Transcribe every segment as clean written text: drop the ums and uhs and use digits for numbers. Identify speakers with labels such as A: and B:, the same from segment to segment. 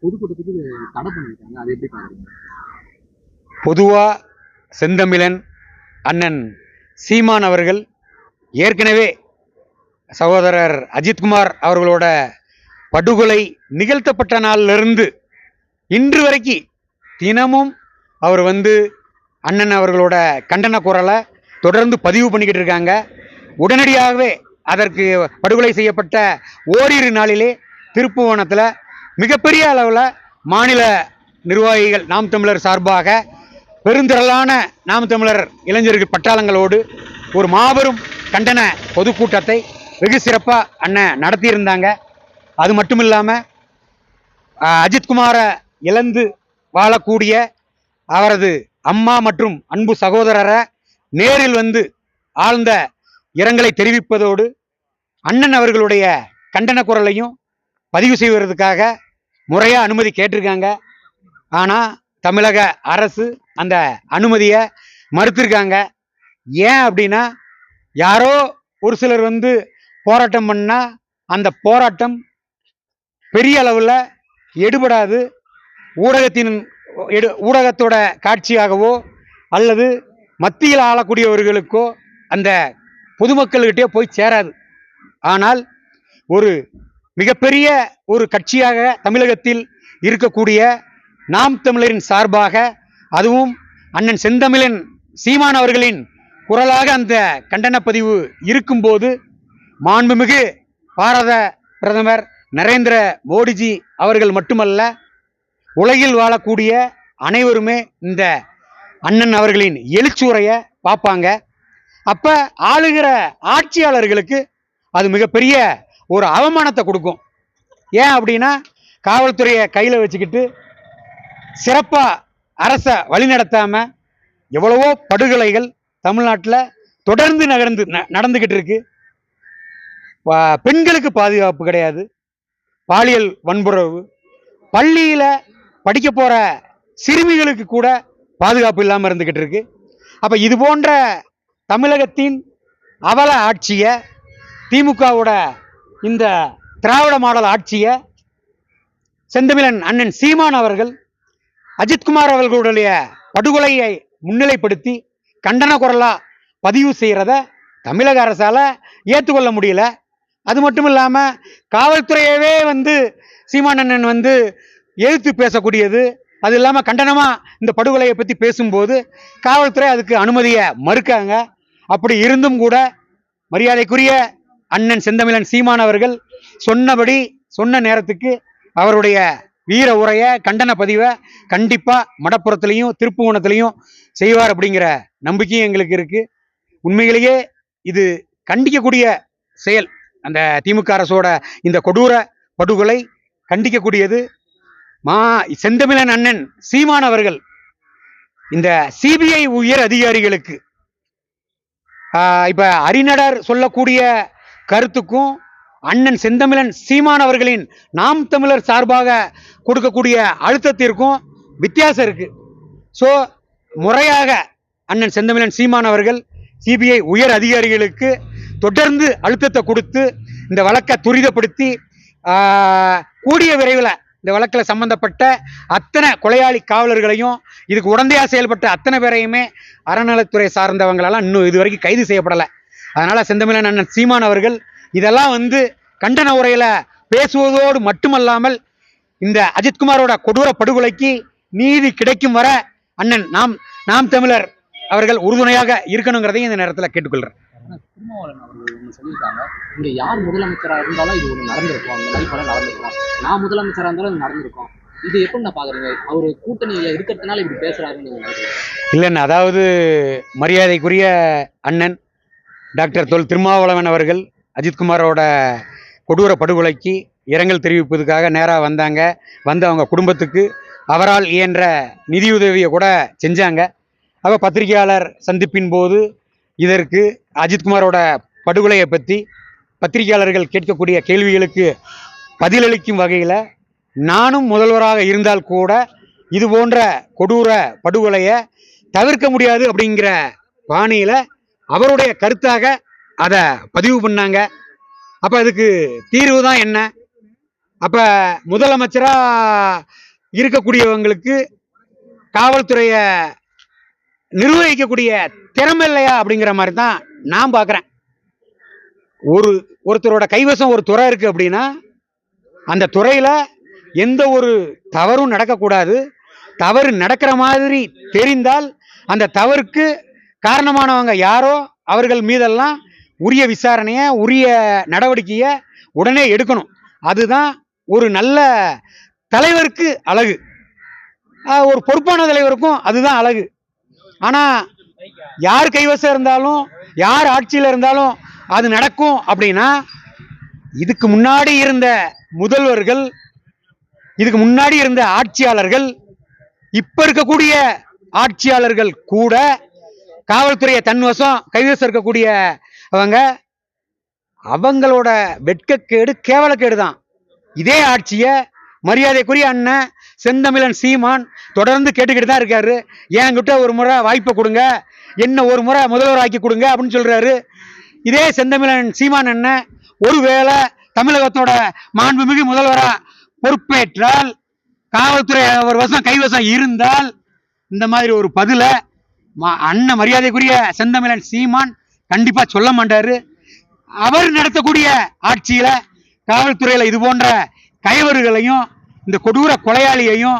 A: பொதுக்கூட்டத்துக்கு தடை பண்ணிருக்காங்க. அது எப்படி பாக்குறீங்க?
B: பொதுவா செந்தமிழன் அண்ணன் சீமான் அவர்கள் ஏற்கனவே சகோதரர் அஜித்குமார் அவர்களோட படுகொலை நிகழ்த்தப்பட்ட நாளிலிருந்து இன்று வரைக்கும் தினமும் அவர் அண்ணன் அவர்களோட கண்டன குரலை தொடர்ந்து பதிவு பண்ணிக்கிட்டு இருக்காங்க. உடனடியாகவே அதற்கு படுகொலை செய்யப்பட்ட ஓரிரு நாளிலே திருப்புவனத்தில் மிகப்பெரிய அளவில் மாநில நிர்வாகிகள் நாம் தமிழர் சார்பாக பெருந்திரளான நாம் தமிழர் இளைஞர்கள் பட்டாளங்களோடு ஒரு மாபெரும் கண்டன பொதுக்கூட்டத்தை வெகு சிறப்பாக அண்ணன் நடத்தியிருந்தாங்க. அது மட்டும் இல்லாமல் அஜித்குமாரை இழந்து வாழக்கூடிய அவரது அம்மா மற்றும் அன்பு சகோதரரை நேரில் ஆழ்ந்த இரங்கலை தெரிவிப்பதோடு அண்ணன் அவர்களுடைய கண்டன குரலையும் பதிவு செய்வதற்காக முறையாக அனுமதி கேட்டிருக்காங்க. ஆனால் தமிழக அரசு அந்த அனுமதியை மறுத்திருக்காங்க. ஏன் அப்படின்னா, யாரோ ஒரு சிலர் போராட்டம் பண்ணால் அந்த போராட்டம் பெரிய அளவில் எடுபடாது. ஊடகத்தோட காட்சியாகவோ அல்லது மத்தியில் ஆளக்கூடியவர்களுக்கோ அந்த பொதுமக்கள்கிட்டே போய் சேராது. ஆனால் ஒரு மிகப்பெரிய ஒரு கட்சியாக தமிழகத்தில் இருக்கக்கூடிய நாம் தமிழரின் சார்பாக, அதுவும் அண்ணன் செந்தமிழன் சீமான் அவர்களின் குரலாக அந்த கண்டன பதிவு இருக்கும்போது, மாண்புமிகு பாரத பிரதமர் நரேந்திர மோடிஜி அவர்கள் மட்டுமல்ல, உலகில் வாழக்கூடிய அனைவருமே இந்த அண்ணன் அவர்களின் எழுச்சுரையை பார்ப்பாங்க. அப்ப ஆளுகிற ஆட்சியாளர்களுக்கு அது மிகப்பெரிய ஒரு அவமானத்தை கொடுக்கும். ஏன் அப்படின்னா, காவல்துறையை கையில் வச்சுக்கிட்டு சிறப்பா அரசை வழிநடத்தாம எவ்வளவோ படுகொலைகள் தமிழ்நாட்டில் தொடர்ந்து நடந்துகிட்டு இருக்கு. பெண்களுக்கு பாதுகாப்பு கிடையாது, பாலியல் வன்புறவு, பள்ளியில படிக்க போற சிறுமிகளுக்கு கூட பாதுகாப்பு இல்லாமல் இருந்துகிட்டு இருக்கு. அப்ப இது போன்ற தமிழகத்தின் அவல ஆட்சியை, திமுகவோட இந்த திராவிட மாடல் ஆட்சியை செந்தமிழன் அண்ணன் சீமான் அவர்கள் அஜித்குமார் அவர்களுடைய படுகொலையை முன்னிலைப்படுத்தி கண்டன குரலா பதிவு செய்யறத தமிழக அரசால ஏற்றுக்கொள்ள முடியல. அது மட்டும் இல்லாம காவல்துறையவே சீமான் அண்ணன் எதிர்த்து பேசக்கூடியது. அது இல்லாம கண்டனமா இந்த படுகொலையை பத்தி பேசும்போது காவல்துறை அதுக்கு அனுமதியை மறுக்காங்க. அப்படி இருந்தும் கூட மரியாதைக்குரிய அண்ணன் செந்தமிழன் சீமான் அவர்கள் சொன்னபடி சொன்ன நேரத்துக்கு அவருடைய வீர உரைய கண்டன பதிவை கண்டிப்பா மடப்புறத்திலையும் திருப்புவனத்திலையும் செய்வார் அப்படிங்கிற நம்பிக்கையும் எங்களுக்கு இருக்கு. உண்மையிலேயே இது கண்டிக்கக்கூடிய செயல். அந்த திமுக அரசோட இந்த கொடூர படுகொலை கண்டிக்கக்கூடியது. செந்தமிழன் அண்ணன் சீமான் அவர்கள் இந்த சிபிஐ உயர் அதிகாரிகளுக்கு இப்ப அறிநடர் சொல்லக்கூடிய கருத்துக்கும் அண்ணன் செந்தமிழன் சீமான் அவர்களின் நாம் தமிழர் சார்பாக கொடுக்கக்கூடிய அழுத்தத்திற்கும் வித்தியாசம் இருக்கு. ஸோ முறையாக அண்ணன் செந்தமிழன் சீமான் அவர்கள் சிபிஐ உயர் அதிகாரிகளுக்கு தொடர்ந்து அழுத்தத்தை கொடுத்து இந்த வழக்கை துரிதப்படுத்தி கூடிய விரைவில் இந்த வழக்கில் சம்பந்தப்பட்ட அத்தனை கொலையாளி காவலர்களையும், இதுக்கு உடந்தையாக செயல்பட்ட அத்தனை பேரையுமே அறநிலைத்துறை சார்ந்தவங்களெல்லாம் இன்னும் இதுவரைக்கும் கைது செய்யப்படலை. அதனால செந்தமிழன் அண்ணன் சீமான் அவர்கள் இதெல்லாம் கண்டன உரையில பேசுவதோடு மட்டுமல்லாமல் இந்த அஜித்குமாரோட கொடூர படுகொலைக்கு நீதி கிடைக்கும் வர அண்ணன் நாம் தமிழர் அவர்கள் உறுதுணையாக இருக்கணுங்கிறதையும் இந்த நேரத்தில் கேட்டுக்கொள்றேன்.
A: திருமாவளவன் அவர்கள் சொல்லியிருக்காங்க, இங்க யார் முதலமைச்சராக இருந்தாலும் இது ஒன்று நடந்திருக்கும், அந்த லைஃப் நடந்திருக்கும், நான் முதலமைச்சராக இருந்தாலும் இது நடந்திருக்கும். இது எப்படி நான் பாக்குறீங்க? அவரு கூட்டணியில இருக்கிறதுனால இப்படி பேசுறாருன்னு
B: இல்லைன்னு, அதாவது மரியாதைக்குரிய அண்ணன் டாக்டர் தொல் திருமாவளவன் அவர்கள் அஜித்குமாரோட கொடூர படுகொலைக்கு இரங்கல் தெரிவிப்பதுக்காக நேராக வந்தாங்க. அவங்க குடும்பத்துக்கு அவரால் இயன்ற நிதியுதவியை கூட செஞ்சாங்க. அப்போ பத்திரிகையாளர் சந்திப்பின் போது இதற்கு அஜித்குமாரோட படுகொலையை பற்றி பத்திரிகையாளர்கள் கேட்கக்கூடிய கேள்விகளுக்கு பதிலளிக்கும் வகையில், நானும் முதல்வராக இருந்தால் கூட இது போன்ற கொடூர படுகொலையை தவிர்க்க முடியாது அப்படிங்கிற பாணியில் அவருடைய கருத்தாக அதை பதிவு பண்ணாங்க. அப்போ அதுக்கு தீர்வு தான் என்ன? அப்ப முதலமைச்சரா இருக்கக்கூடியவங்களுக்கு காவல்துறைய நிர்வகிக்கக்கூடிய திறமை இல்லையா அப்படிங்கிற மாதிரி தான் நான் பார்க்குறேன். ஒருத்தரோட கைவசம் ஒரு துறை இருக்கு அப்படின்னா அந்த துறையில எந்த ஒரு தவறும் நடக்கக்கூடாது. தவறு நடக்கிற மாதிரி தெரிந்தால் அந்த தவறுக்கு காரணமானவங்க யாரோ அவர்கள் மீதெல்லாம் உரிய விசாரணையை, உரிய நடவடிக்கையை உடனே எடுக்கணும். அதுதான் ஒரு நல்ல தலைவருக்கு அழகு. ஒரு பொறுப்பான தலைவருக்கும் அதுதான் அழகு. ஆனா யார் கைவசம் இருந்தாலும், யார் ஆட்சியில் இருந்தாலும் அது நடக்கும் அப்படின்னா, இதுக்கு முன்னாடி இருந்த முதல்வர்கள், இதுக்கு முன்னாடி இருந்த ஆட்சியாளர்கள், இப்ப இருக்கக்கூடிய ஆட்சியாளர்கள் கூட காவல்துறையை தன்வசம் கைவசம் இருக்கக்கூடிய அவங்களோட வெட்கக்கேடு, கேவலக்கேடு தான். இதே ஆட்சியை மரியாதைக்குரிய அண்ணன் செந்தமிழன் சீமான் தொடர்ந்து கேட்டுக்கிட்டு தான் இருக்காரு. என்கிட்ட ஒரு முறை வாய்ப்பை கொடுங்க, என்ன ஒரு முறை முதல்வர் ஆக்கி கொடுங்க அப்படின்னு சொல்றாரு. இதே செந்தமிழன் சீமான் அண்ணன் ஒருவேளை தமிழகத்தோட மாண்புமிகு முதல்வரா பொறுப்பேற்றால், காவல்துறை அவர் வசம் கைவசம் இருந்தால், இந்த மாதிரி ஒரு பதில அண்ணன் மரியாதைக்குரிய செந்தமிழன் சீமான் கண்டிப்பா சொல்ல மாட்டாரு. அவர் நடத்தக்கூடிய ஆட்சியில காவல்துறையில இது போன்ற கைவர்களையும், இந்த கொடூர கொலையாளியையும்,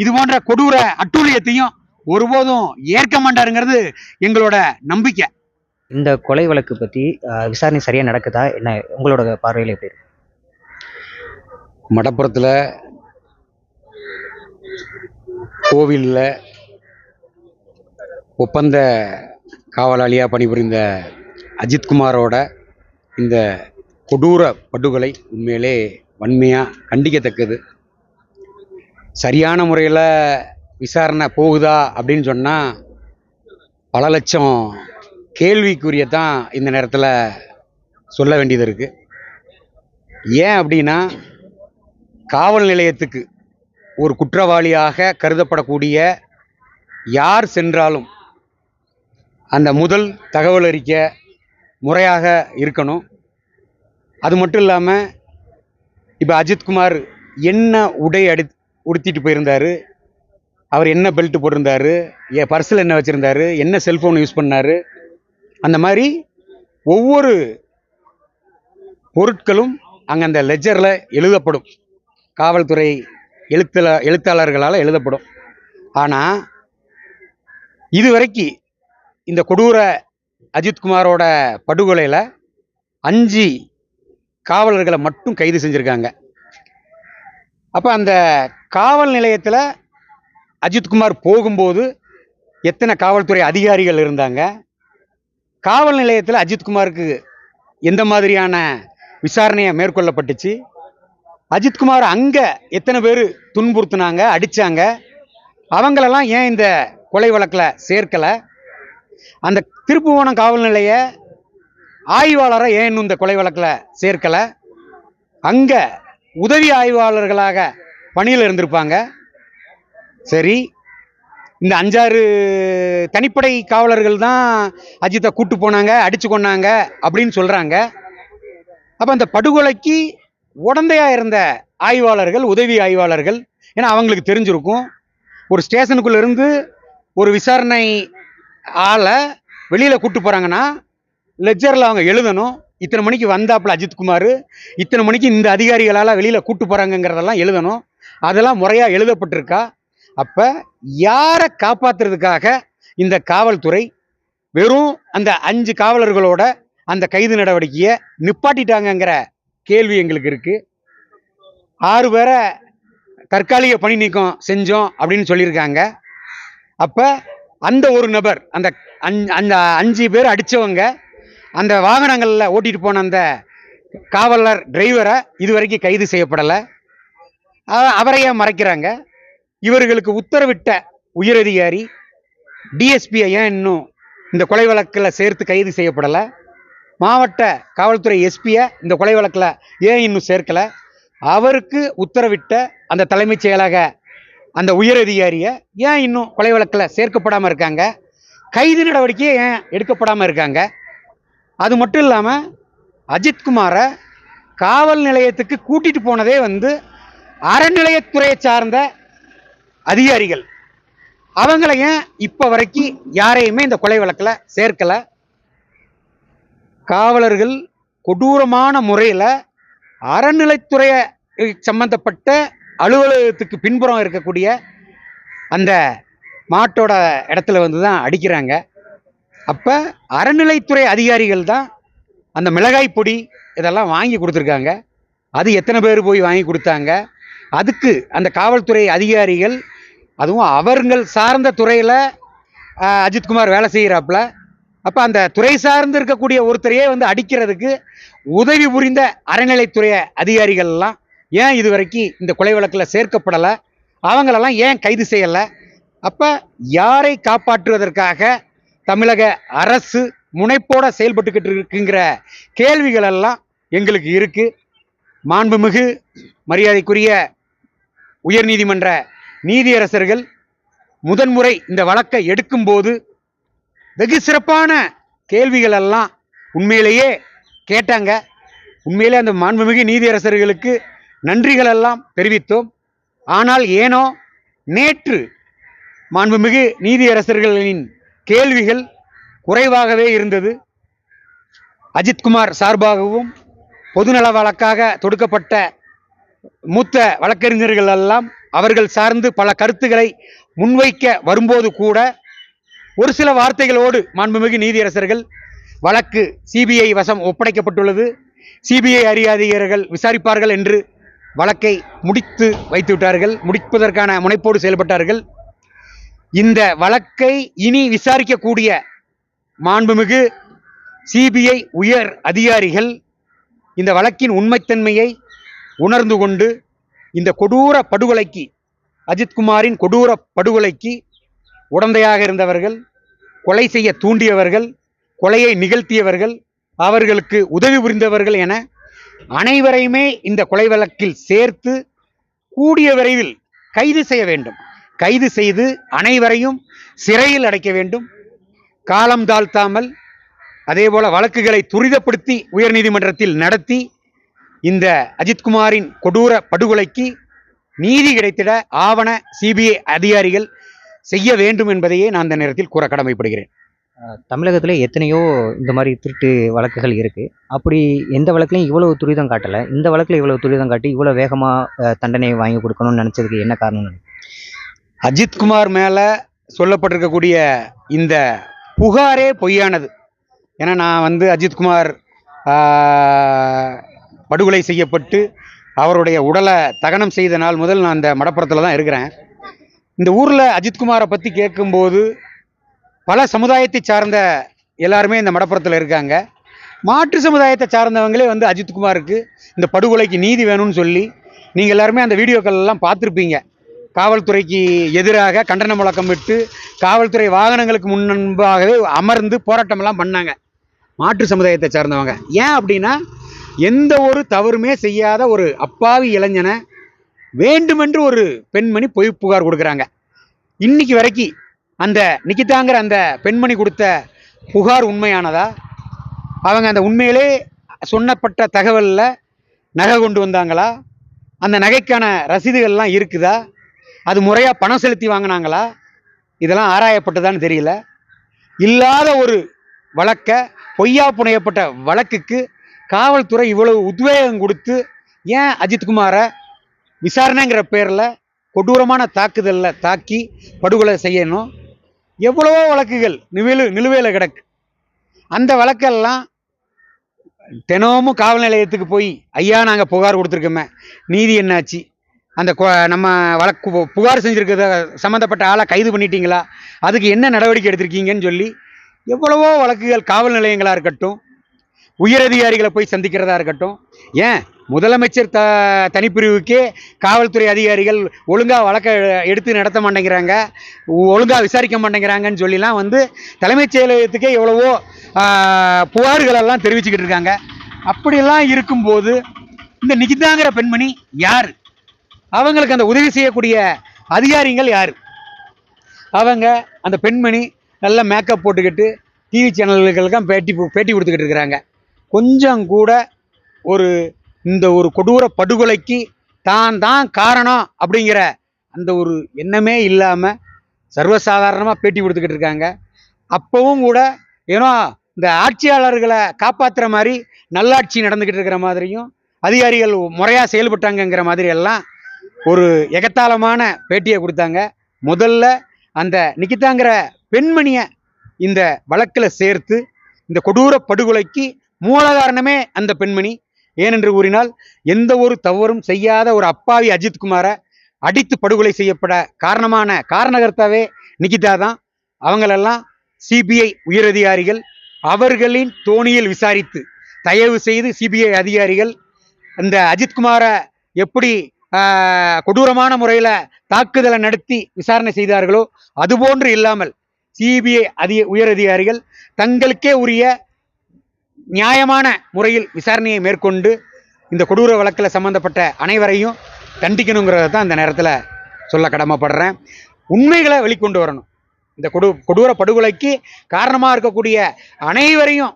B: இது போன்ற கொடூர அட்டூழியத்தையும் ஒருபோதும் ஏற்க மாட்டாருங்கிறது எங்களோட நம்பிக்கை.
C: இந்த கொலை வழக்கு பற்றி விசாரணை சரியாக நடக்குதா என்ன உங்களோட பார்வையில் எப்படி இருக்கு?
B: மடப்புறத்தில் கோவிலில் ஒப்பந்த காவலாளியாக பணிபுரிந்த அஜித்குமாரோட இந்த கொடூர படுகொலை உண்மையிலே வன்மையாக கண்டிக்கத்தக்கது. சரியான முறையில் விசாரணை போகுதா அப்படின்னு சொன்னால் பல லட்சம் கேள்விக்குரிய தான் இந்த நேரத்தில் சொல்ல வேண்டியது இருக்குது. ஏன் அப்படின்னா, காவல் நிலையத்துக்கு ஒரு குற்றவாளியாக கருதப்படக்கூடிய யார் சென்றாலும் அந்த முதல் தகவல் அறிக்கை முறையாக இருக்கணும். அது மட்டும் இல்லாமல் இப்போ அஜித்குமார் என்ன உடை உடுத்திட்டு போயிருந்தார், அவர் என்ன பெல்ட் போட்டிருந்தாரு, பர்ஸில் என்ன வச்சுருந்தாரு, என்ன செல்ஃபோன் யூஸ் பண்ணார், அந்த மாதிரி ஒவ்வொரு பொருட்களும் அங்கே அந்த லெஜரில் எழுதப்படும். காவல்துறை எழுத்தாளர்களால் எழுதப்படும். ஆனால் இதுவரைக்கும் இந்த கொடூர அஜித்குமாரோட படுகொலையில் 5 காவலர்களை மட்டும் கைது செஞ்சுருக்காங்க. அப்போ அந்த காவல் நிலையத்தில் அஜித்குமார் போகும்போது எத்தனை காவல்துறை அதிகாரிகள் இருந்தாங்க, காவல் நிலையத்தில் அஜித்குமாருக்கு எந்த மாதிரியான விசாரணையை மேற்கொள்ளப்பட்டுச்சு, அஜித்குமார் அங்கே எத்தனை பேர் துன்புறுத்தினாங்க, அடித்தாங்க, அவங்களெல்லாம் ஏன் இந்த கொலை வழக்கில் சேர்க்கலை, அந்த திருப்புவனம் காவல் நிலைய ஆய்வாளரை ஏன் இன்னும் இந்த கொலை வழக்கில் சேர்க்கலை, அங்கே உதவி ஆய்வாளர்களாக பணியில் இருந்திருப்பாங்க. சரி, இந்த 5-6 தனிப்படை காவலர்கள் தான் அஜித்தை கூட்டு போனாங்க, அடிச்சு கொண்டாங்க அப்படின்னு சொல்றாங்க. அப்ப அந்த படுகொலைக்கு உடந்தையா இருந்த ஆய்வாளர்கள், உதவி ஆய்வாளர்கள், ஏன்னா அவங்களுக்கு தெரிஞ்சிருக்கும், ஒரு ஸ்டேஷனுக்குள்ள இருந்து ஒரு விசாரணை ஆளை வெளியில கூட்டு போறாங்கன்னா லெஜர்ல அவங்க எழுதணும், இத்தனை மணிக்கு வந்தாப்புல அஜித்குமார், இத்தனை மணிக்கு இந்த அதிகாரிகளால் வெளியில கூட்டு போறாங்கிறதெல்லாம் எழுதணும். அதெல்லாம் முறையா எழுதப்பட்டிருக்கா? அப்ப யாரை காப்பாத்துறதுக்காக இந்த காவல்துறை வெறும் அந்த 5 காவலர்களோட அந்த கைது நடவடிக்கையை நிப்பாட்டிட்டாங்கிற கேள்வி எங்களுக்கு இருக்கு. 6 பேரை தற்காலிக பணி நீக்கம் செஞ்சோம் அப்படின்னு சொல்லியிருக்காங்க. அப்ப அந்த ஒரு நபர், அந்த 5 பேர் அடிச்சவங்க, அந்த வாகனங்களில் ஓட்டிட்டு போன அந்த காவலர் டிரைவரை இதுவரைக்கும் கைது செய்யப்படலை. அவரையே மறைக்கிறாங்க. இவர்களுக்கு உத்தரவிட்ட உயரதிகாரி டிஎஸ்பியை ஏன் இன்னும் இந்த கொலை வழக்கில் சேர்த்து கைது செய்யப்படலை? மாவட்ட காவல்துறை எஸ்பியை இந்த கொலை வழக்கில் ஏன் இன்னும் சேர்க்கலை? அவருக்கு உத்தரவிட்ட அந்த தலைமைச் செயலக அந்த உயரதிகாரியை ஏன் இன்னும் கொலை வழக்கில் சேர்க்கப்படாமல் இருக்காங்க? கைது நடவடிக்கையை ஏன் எடுக்கப்படாமல் இருக்காங்க? அது மட்டும் இல்லாமல் அஜித்குமாரை காவல் நிலையத்துக்கு கூட்டிகிட்டு போனதே அறநிலையத்துறையை சார்ந்த அதிகாரிகள் அவங்கள ஏன் இப்ப வரைக்கும் யாரையுமே இந்த கொலை வழக்கில் சேர்க்கல? காவலர்கள் கொடூரமான முறையில் அறநிலைத்துறை சம்பந்தப்பட்ட அலுவலகத்துக்கு பின்புறம் இருக்கக்கூடிய அந்த மாட்டோட இடத்துல வந்து தான் அடிக்கிறாங்க. அப்போ அறநிலைத்துறை அதிகாரிகள் தான் அந்த மிளகாய் பொடி இதெல்லாம் வாங்கி கொடுத்துருக்காங்க. அது எத்தனை பேர் போய் வாங்கி கொடுத்தாங்க? அதுக்கு அந்த காவல்துறை அதிகாரிகள், அதுவும் அவர்கள் சார்ந்த துறையில் அஜித்குமார் வேலை செய்கிறாப்புல. அப்போ அந்த துறை சார்ந்து இருக்கக்கூடிய ஒருத்தரையே வந்து அடிக்கிறதுக்கு உதவி புரிந்த அறநிலைத்துறை அதிகாரிகள்லாம் ஏன் இது வரைக்கும் இந்த கொலை வழக்கில் சேர்க்கப்படலை? அவங்களெல்லாம் ஏன் கைது செய்யலை? அப்போ யாரை காப்பாற்றுவதற்காக தமிழக அரசு முனைப்போட செயல்பட்டுக்கிட்டு இருக்குங்கிற கேள்விகள் எல்லாம் எங்களுக்கு இருக்கு. மாண்புமிகு மரியாதைக்குரிய உயர்நீதிமன்ற நீதியரசர்கள் முதன்முறை இந்த வழக்கை எடுக்கும்போது வெகு சிறப்பான கேள்விகள் எல்லாம் உண்மையிலேயே கேட்டாங்க. உண்மையிலே அந்த மாண்புமிகு நீதியரசர்களுக்கு நன்றிகள் எல்லாம் தெரிவித்தோம். ஆனால் ஏனோ நேற்று மாண்புமிகு நீதியரசர்களின் கேள்விகள் குறைவாகவே இருந்தது. அஜித்குமார் சார்பாகவும் பொதுநல வழக்காக தொடுக்கப்பட்ட மூத்த வழக்கறிஞர்கள் எல்லாம் அவர்கள் சார்ந்து பல கருத்துக்களை முன்வைக்க வரும்போது கூட ஒரு சில வார்த்தைகளோடு மாண்புமிகு நீதியரசர்கள் வழக்கு சிபிஐ வசம் ஒப்படைக்கப்பட்டுள்ளது, சிபிஐ அதிகாரிகள் விசாரிப்பார்கள் என்று வழக்கை முடித்து வைத்து விட்டார்கள். முடிப்பதற்கான முனைப்போடு செயல்பட்டார்கள். இந்த வழக்கை இனி விசாரிக்கக்கூடிய மாண்புமிகு சிபிஐ உயர் அதிகாரிகள் இந்த வழக்கின் உண்மைத்தன்மையை உணர்ந்து கொண்டு இந்த கொடூர படுகொலைக்கு, அஜித்குமாரின் கொடூர படுகொலைக்கு உடந்தையாக இருந்தவர்கள், கொலை செய்ய தூண்டியவர்கள், கொலையை நிகழ்த்தியவர்கள், அவர்களுக்கு உதவி புரிந்தவர்கள் என அனைவரையுமே இந்த கொலை வழக்கில் சேர்த்து கூடிய விரைவில் கைது செய்ய வேண்டும். கைது செய்து அனைவரையும் சிறையில் அடைக்க வேண்டும். காலம் தாழ்த்தாமல் அதேபோல வழக்குகளை துரிதப்படுத்தி உயர்நீதிமன்றத்தில் நடத்தி இந்த அஜித்குமாரின் கொடூர படுகொலைக்கு நீதி கிடைத்திட ஆவண சிபிஐ அதிகாரிகள் செய்ய வேண்டும் என்பதையே நான் இந்த நேரத்தில் கூற கடமைப்படுகிறேன்.
C: தமிழகத்தில் எத்தனையோ இந்த மாதிரி திருட்டு வழக்குகள் இருக்குது. அப்படி எந்த வழக்குலையும் இவ்வளவு துரிதம் காட்டலை. இந்த வழக்கில் இவ்வளவு துரிதம் காட்டி இவ்வளோ வேகமாக தண்டனை வாங்கி கொடுக்கணும்னு நினச்சதுக்கு என்ன காரணம்?
B: அஜித்குமார் மேலே சொல்லப்பட்டிருக்கக்கூடிய இந்த புகாரே பொய்யானது. ஏன்னா நான் வந்து அஜித்குமார் படுகொலை செய்யப்பட்டு அவருடைய உடலை தகனம் செய்த நாள் முதல் நான் அந்த மடப்புறத்தில் தான் இருக்கிறேன். இந்த ஊரில் அஜித்குமாரை பற்றி கேட்கும்போது பல சமுதாயத்தை சார்ந்த எல்லாருமே இந்த மடப்புறத்தில் இருக்காங்க. மாற்று சமுதாயத்தை சார்ந்தவங்களே வந்து அஜித்குமாருக்கு இந்த படுகொலைக்கு நீதி வேணும்னு சொல்லி நீங்கள் எல்லாருமே அந்த வீடியோக்கள் எல்லாம் பார்த்துருப்பீங்க. காவல்துறைக்கு எதிராக கண்டன முழக்கம் விட்டு காவல்துறை வாகனங்களுக்கு முன்பாகவே அமர்ந்து போராட்டமெல்லாம் பண்ணாங்க மாற்று சமுதாயத்தை சார்ந்தவங்க. ஏன் அப்படின்னா, எந்த ஒரு தவறுமே செய்யாத ஒரு அப்பாவி இளைஞனை வேண்டுமென்று ஒரு பெண்மணி பொய் புகார் கொடுக்குறாங்க. இன்னைக்கு வரைக்கும் அந்த நிக்கிதாங்கிற அந்த பெண்மணி கொடுத்த புகார் உண்மையானதா? அவங்க அந்த உண்மையிலே சொன்னப்பட்ட தகவலில் நகை கொண்டு வந்தாங்களா? அந்த நகைக்கான ரசீதுகள்லாம் இருக்குதா? அது முறையாக பணம் செலுத்தி வாங்கினாங்களா? இதெல்லாம் ஆராயப்பட்டதான்னு தெரியல. இல்லாத ஒரு வழக்கை, பொய்யா புனையப்பட்ட வழக்குக்கு காவல்துறை இவ்வளவு உத்வேகம் கொடுத்து ஏன் அஜித்குமாரை விசாரணைங்கிற பேரில் கொடூரமான தாக்குதலில் தாக்கி படுகொலை செய்யணும்? எவ்வளவோ வழக்குகள் நிலுவையில் கிடக்கு. அந்த வழக்கெல்லாம் தினமும் காவல் நிலையத்துக்கு போய் ஐயா நாங்கள் புகார் கொடுத்துருக்கோமே, நீதி என்னாச்சு? அந்த நம்ம வழக்கு புகார் செஞ்சுருக்கிறத சம்மந்தப்பட்ட ஆளை கைது பண்ணிட்டீங்களா? அதுக்கு என்ன நடவடிக்கை எடுத்திருக்கீங்கன்னு சொல்லி எவ்வளவோ வழக்குகள் காவல் நிலையங்களாக இருக்கட்டும், உயரதிகாரிகளை போய் சந்திக்கிறதா இருக்கட்டும், ஏன் முதலமைச்சர் தனிப்பிரிவுக்கே காவல்துறை அதிகாரிகள் ஒழுங்காக வழக்கை எடுத்து நடத்த மாட்டேங்கிறாங்க, ஒழுங்காக விசாரிக்க மாட்டேங்கிறாங்கன்னு சொல்லிலாம் வந்து தலைமைச் செயலகத்துக்கே எவ்வளவோ புகார்களெல்லாம் தெரிவிச்சுக்கிட்டு இருக்காங்க. அப்படியெல்லாம் இருக்கும்போது இந்த நிகிதாங்கிற பெண்மணி யார்? அவங்களுக்கு அந்த உதவி செய்யக்கூடிய அதிகாரிகள் யார்? அவங்க அந்த பெண்மணி நல்ல மேக்கப் போட்டுக்கிட்டு டிவி சேனல்களுக்கெல்லாம் பேட்டி கொடுத்துக்கிட்டு இருக்கிறாங்க. கொஞ்சம் கூட இந்த ஒரு கொடூர படுகொலைக்கு தான் தான் காரணம் அப்படிங்கிற அந்த ஒரு எண்ணமே இல்லாமல் சர்வசாதாரணமாக பேட்டி கொடுத்துக்கிட்டு இருக்காங்க. அப்பவும் கூட ஏன்னா இந்த ஆட்சியாளர்களை காப்பாற்றுற மாதிரி நல்லாட்சி நடந்துக்கிட்டு இருக்கிற மாதிரியும் அதிகாரிகள் முறையாக செயல்பட்டாங்கங்கிற மாதிரி எல்லாம் ஒரு எகத்தாளமான பேட்டியை கொடுத்தாங்க. முதல்ல அந்த நிக்கிதாங்கிற பெண்மணியை இந்த வழக்கில் சேர்த்து இந்த கொடூர படுகொலைக்கு மூல காரணமே அந்த பெண்மணி. ஏனென்று கூறினால் எந்த ஒரு தவறும் செய்யாத ஒரு அப்பாவி அஜித்குமாரை அடித்து படுகொலை செய்யப்பட காரணகர்த்தாவே நிக்கிதா தான். அவங்களெல்லாம் சிபிஐ உயரதிகாரிகள் அவர்களின் தோணியில் விசாரித்து தயவு செய்து சிபிஐ அதிகாரிகள் இந்த அஜித்குமாரை எப்படி கொடூரமான முறையில் தாக்குதலை நடத்தி விசாரணை செய்தார்களோ அதுபோன்று இல்லாமல் சிபிஐ உயரதிகாரிகள் தங்களுக்கே உரிய நியாயமான முறையில் விசாரணையை மேற்கொண்டு இந்த கொடூர வழக்கில் சம்பந்தப்பட்ட அனைவரையும் தண்டிக்கணுங்கிறத தான் இந்த நேரத்தில் சொல்ல கடமைப்படுறேன். உண்மைகளை வெளிக்கொண்டு வரணும். இந்த கொடூர படுகொலைக்கு காரணமாக இருக்கக்கூடிய அனைவரையும்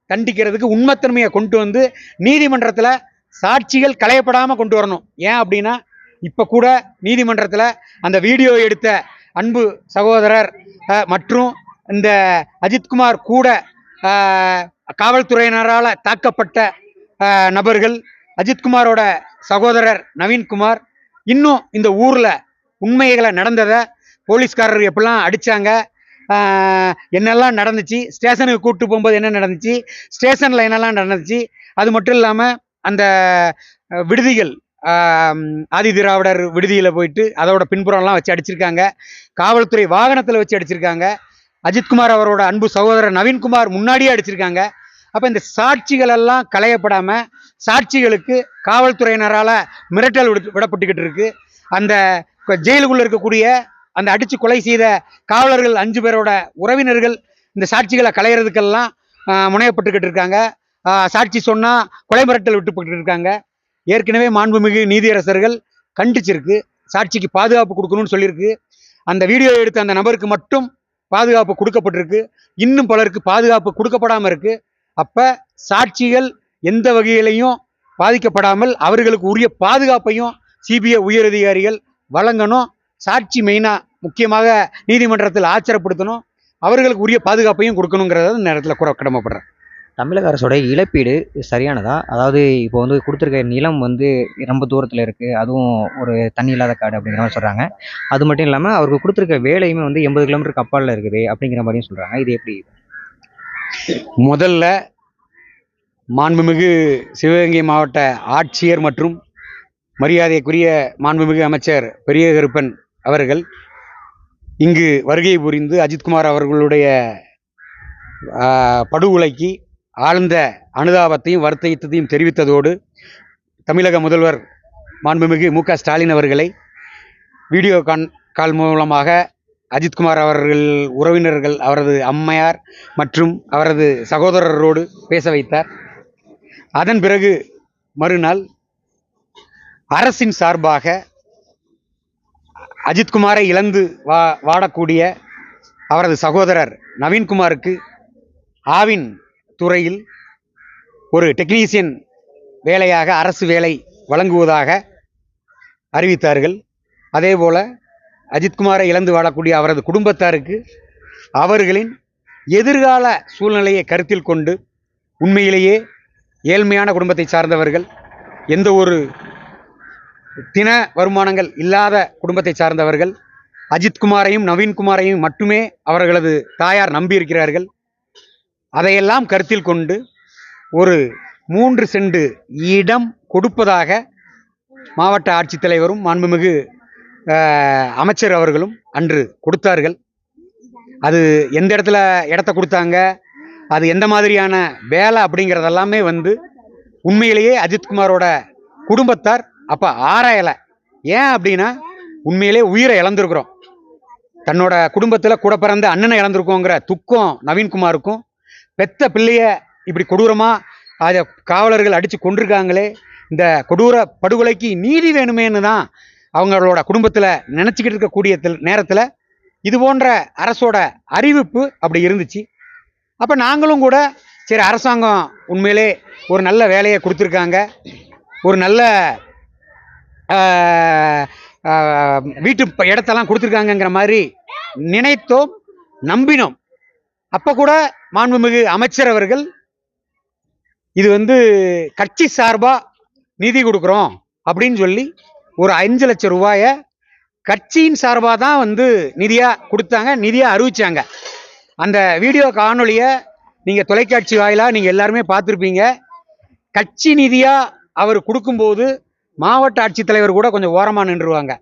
B: தண்டிக்கிறதுக்கு உண்மைத்தன்மையை கொண்டு வந்து நீதிமன்றத்தில் சாட்சிகள் களையப்படாமல் கொண்டு வரணும். ஏன் அப்படின்னா இப்போ கூட நீதிமன்றத்தில் அந்த வீடியோ எடுத்த அன்பு சகோதரர் மற்றும் இந்த அஜித்குமார் கூட காவல்துறையினரால் தாக்கப்பட்ட நபர்கள், அஜித்குமாரோட சகோதரர் நவீன்குமார், இன்னும் இந்த ஊரில் உண்மைகளை நடந்ததை போலீஸ்காரர் எப்படிலாம் அடித்தாங்க, என்னெல்லாம் நடந்துச்சு, ஸ்டேஷனுக்கு கூப்பிட்டு போகும்போது என்ன நடந்துச்சு, ஸ்டேஷனில் என்னெல்லாம் நடந்துச்சு, அது மட்டும் இல்லாமல் அந்த விடுதிகள் ஆதி திராவிடர் விடுதியில் போயிட்டு அதோட பின்புறம்லாம் வச்சு அடிச்சிருக்காங்க, காவல்துறை வாகனத்தில் வச்சு அடிச்சிருக்காங்க, அஜித்குமார் அவரோட அன்பு சகோதரர் நவீன்குமார் முன்னாடியே அடிச்சிருக்காங்க. அப்போ இந்த சாட்சிகள் எல்லாம் களையப்படாமல் சாட்சிகளுக்கு காவல்துறையினரால் மிரட்டல் விடப்பட்டுக்கிட்டு இருக்கு. அந்த ஜெயிலுக்குள்ளே இருக்கக்கூடிய அந்த அடித்து கொலை செய்த காவலர்கள் 5 பேரோட உறவினர்கள் இந்த சாட்சிகளை களையிறதுக்கெல்லாம் முனையப்பட்டுக்கிட்டு இருக்காங்க. சாட்சி சொன்னால் கொலை மிரட்டல் விட்டுப்பட்டு இருக்காங்க. ஏற்கனவே மாண்புமிகு நீதியரசர்கள் கண்டிச்சிருக்கு, சாட்சிக்கு பாதுகாப்பு கொடுக்கணும்னு சொல்லியிருக்கு. அந்த வீடியோ எடுத்த அந்த நபருக்கு மட்டும் பாதுகாப்பு கொடுக்கப்பட்டிருக்கு, இன்னும் பலருக்கு பாதுகாப்பு கொடுக்கப்படாமல் இருக்கு. அப்போ சாட்சிகள் எந்த வகையிலையும் பாதிக்கப்படாமல் அவர்களுக்கு உரிய பாதுகாப்பையும் சிபிஐ உயரதிகாரிகள் வழங்கணும். சாட்சி மெயினாக முக்கியமாக நீதிமன்றத்தில் ஆச்சரப்படுத்தணும், அவர்களுக்கு உரிய பாதுகாப்பையும் கொடுக்கணுங்கிறத இந்த நேரத்தில் கூற கடமைப்படுறேன்.
C: தமிழக அரசோட இழப்பீடு சரியானதா? அதாவது இப்போ வந்து கொடுத்துருக்க நிலம் வந்து ரொம்ப தூரத்தில் இருக்குது, அதுவும் ஒரு தண்ணி இல்லாத காடு அப்படிங்கிற மாதிரி சொல்கிறாங்க. அது மட்டும் இல்லாமல் அவருக்கு கொடுத்துருக்க வேலையுமே வந்து 80 கிலோமீட்டருக்கு அப்பாலில் இருக்குது அப்படிங்கிற மாதிரியும் சொல்கிறாங்க. இது எப்படி?
B: முதல்ல மாண்புமிகு சிவகங்கை மாவட்ட ஆட்சியர் மற்றும் மரியாதைக்குரிய மாண்புமிகு அமைச்சர் பெரிய கருப்பன் அவர்கள் இங்கு வருகை புரிந்து அஜித்குமார் அவர்களுடைய படுகொலைக்கு ஆழ்ந்த அனுதாபத்தையும் வருத்தத்தையும் தெரிவித்ததோடு தமிழக முதல்வர் மாண்புமிகு மு.க. ஸ்டாலின் அவர்களை வீடியோ கால் மூலமாக அஜித்குமார் அவர்கள் உறவினர்கள், அவரது அம்மையார் மற்றும் அவரது சகோதரரோடு பேச வைத்தார். அதன் பிறகு மறுநாள் அரசின் சார்பாக அஜித்குமாரை இழந்து வாடக்கூடிய அவரது சகோதரர் நவீன்குமாருக்கு ஆவின் துறையில் ஒரு டெக்னீசியன் வேலையாக அரசு வேலை வழங்குவதாக அறிவித்தார்கள். அதேபோல் அஜித்குமாரை இழந்து வாழக்கூடிய அவரது குடும்பத்தாருக்கு அவர்களின் எதிர்கால சூழ்நிலையை கருத்தில் கொண்டு, உண்மையிலேயே ஏழ்மையான குடும்பத்தை சார்ந்தவர்கள், எந்த ஒரு தின வருமானங்கள் இல்லாத குடும்பத்தை சார்ந்தவர்கள், அஜித்குமாரையும் நவீன்குமாரையும் மட்டுமே அவர்களது தாயார் நம்பியிருக்கிறார்கள். அதையெல்லாம் கருத்தில் கொண்டு ஒரு 3 சென்ட் இடம் கொடுப்பதாக மாவட்ட ஆட்சித்தலைவரும் மாண்புமிகு அமைச்சர் அவர்களும் அன்று கொடுத்தார்கள். அது எந்த இடத்த கொடுத்தாங்க, அது எந்த மாதிரியான வேலை அப்படிங்கிறதெல்லாமே வந்து உண்மையிலேயே அஜித்குமாரோட குடும்பத்தார் அப்போ ஆராயலை. ஏன் அப்படின்னா உண்மையிலே உயிரை இழந்திருக்கிறோம், தன்னோட குடும்பத்தில் கூட பிறந்த அண்ணனை இழந்திருக்கோங்கிற துக்கம் நவீன்குமாருக்கும், பெத்த பிள்ளைய இப்படி கொடூரமாக அதை காவலர்கள் அடித்து கொண்டிருக்காங்களே, இந்த கொடூர படுகொலைக்கு நீதி வேணுமேனு தான் அவங்களோட குடும்பத்தில் நினச்சிக்கிட்டு இருக்கக்கூடிய நேரத்தில் இது போன்ற அரசோட அறிவிப்பு அப்படி இருந்துச்சு. அப்போ நாங்களும் கூட சரி, அரசாங்கம் உண்மையிலே ஒரு நல்ல வேலையை கொடுத்துருக்காங்க, ஒரு நல்ல வீட்டு இடத்தெல்லாம் கொடுத்துருக்காங்கங்கிற மாதிரி நினைத்தோம், நம்பினோம். அப்போ கூட மாண்புமிகு அமைச்சர் அவர்கள் இது வந்து கட்சி சார்பாக நிதி கொடுக்குறோம் அப்படின்னு சொல்லி ஒரு 5 லட்சம் ரூபாயை கட்சியின் சார்பாக தான் வந்து நிதியாக கொடுத்தாங்க, நிதியாக அறிவிச்சாங்க. அந்த வீடியோ காணொலியை நீங்கள் தொலைக்காட்சி வாயிலாக நீங்கள் எல்லாருமே பார்த்துருப்பீங்க. கட்சி நிதியாக அவர் கொடுக்கும்போது மாவட்ட ஆட்சித்தலைவர் கூட கொஞ்சம் ஓரமாக நின்றுவாங்க.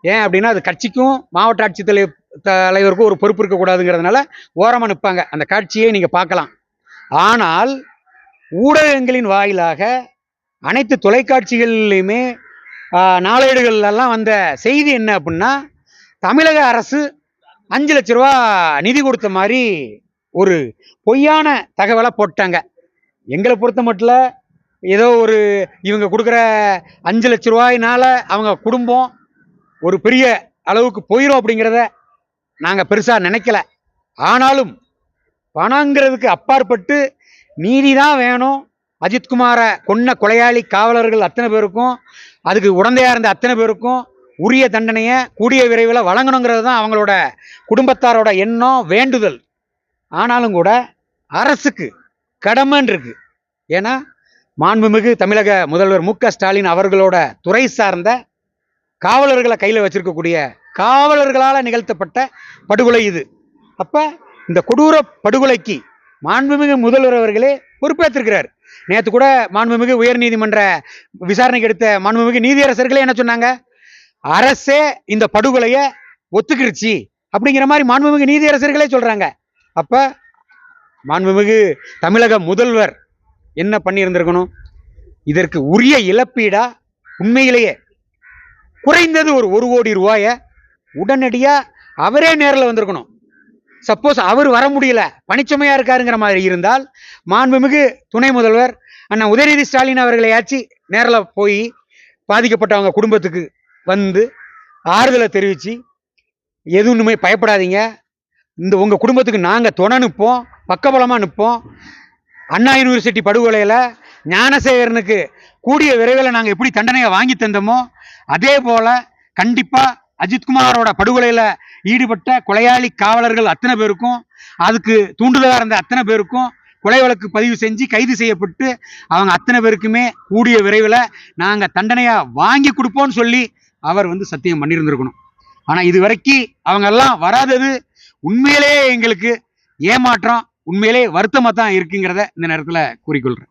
B: ஏன் அப்படின்னா அது கட்சிக்கும் மாவட்ட ஆட்சித்தலைவருக்கும் ஒரு பொறுப்பு இருக்கக்கூடாதுங்கிறதுனால ஓரமாக நிற்பாங்க. அந்த காட்சியை நீங்கள் பார்க்கலாம். ஆனால் ஊடகங்களின் வாயிலாக அனைத்து தொலைக்காட்சிகள்லையுமே நாளேடுகள்லாம் வந்த செய்தி என்ன அப்படின்னா, தமிழக அரசு 5 லட்ச ரூபா நிதி கொடுத்த மாதிரி ஒரு பொய்யான தகவலை போட்டாங்க. எங்களை பொறுத்த மட்டும் ஏதோ ஒரு இவங்க கொடுக்குற 5 லட்ச ரூபாயினால அவங்க குடும்பம் ஒரு பெரிய அளவுக்கு போயிடும் அப்படிங்கிறத நாங்கள் பெருசாக நினைக்கல. ஆனாலும் பணங்கிறதுக்கு அப்பாற்பட்டு நீதி தான் வேணும். அஜித்குமாரை கொன்ன கொலையாளி காவலர்கள் அத்தனை பேருக்கும், அதுக்கு உடந்தையாக இருந்த அத்தனை பேருக்கும் உரிய தண்டனையை கூடிய விரைவில் வழங்கணுங்கிறது தான் அவங்களோட குடும்பத்தாரோட எண்ணம், வேண்டுதல். ஆனாலும் கூட அரசுக்கு கடமைன்னு இருக்கு. ஏன்னா மாண்புமிகு தமிழக முதல்வர் மு.க. ஸ்டாலின் அவர்களோட துறை சார்ந்த காவலர்களை கையில் வச்சிருக்கக்கூடிய காவலர்களால் நிகழ்த்தப்பட்ட படுகொலை இது. அப்போ இந்த கொடூர படுகொலைக்கு மாண்புமிகு முதல்வர் அவர்களே பொறுப்பேற்றிருக்கிறார். நேற்று கூட மாண்புமிகு உயர்நீதிமன்ற விசாரணைக்கு எடுத்த மாண்புமிகு நீதியரசர்களே என்ன சொன்னாங்க, அரசே இந்த படுகொலையை ஒத்துக்கிடுச்சு அப்படிங்கிற மாதிரி மாண்புமிகு நீதியரசர்களே சொல்றாங்க. அப்ப மாண்புமிகு தமிழக முதல்வர் என்ன பண்ணியிருந்திருக்கணும், இதற்கு உரிய இழப்பீடா உண்மையிலேயே குறைந்தது ஒரு 1 கோடி ரூபாயை உடனடியா அவரே நேரில் வந்திருக்கணும். சப்போஸ் அவர் வர முடியல, பணிச்சுமையா இருக்காருங்கிற மாதிரி இருந்தால் மாண்புமிகு துணை முதல்வர் அண்ணா உதயநிதி ஸ்டாலின் அவர்களையாச்சு நேரில் போய் பாதிக்கப்பட்டவங்க குடும்பத்துக்கு வந்து ஆறுதலை தெரிவித்து, எதுவுமே பயப்படாதீங்க, இந்த உங்கள் குடும்பத்துக்கு நாங்கள் துணை நிற்போம், பக்கபலமாக நிற்போம். அண்ணா யூனிவர்சிட்டி படுகொலையில் ஞானசேகரனுக்கு கூடிய விரைவில் நாங்கள் எப்படி தண்டனையை வாங்கி தந்தோமோ அதே போல் கண்டிப்பாக அஜித்குமாரோட படுகொலையில் ஈடுபட்ட கொலையாளி காவலர்கள் அத்தனை பேருக்கும், அதுக்கு தூண்டுதலாக இருந்த அத்தனை பேருக்கும் கொலை வழக்கு பதிவு செஞ்சு கைது செய்யப்பட்டு அவங்க அத்தனை பேருக்குமே கூடிய விரைவில் நாங்கள் தண்டனையாக வாங்கி கொடுப்போம்னு சொல்லி அவர் வந்து சத்தியம் பண்ணியிருந்திருக்கணும். ஆனால் இது வரைக்கும் அவங்க எல்லாம் வராதது உண்மையிலேயே எங்களுக்கு ஏமாற்றம், உண்மையிலே வருத்தமாக தான் இருக்குங்கிறத இந்த நேரத்தில் கூறிக்கொள்கிறேன்.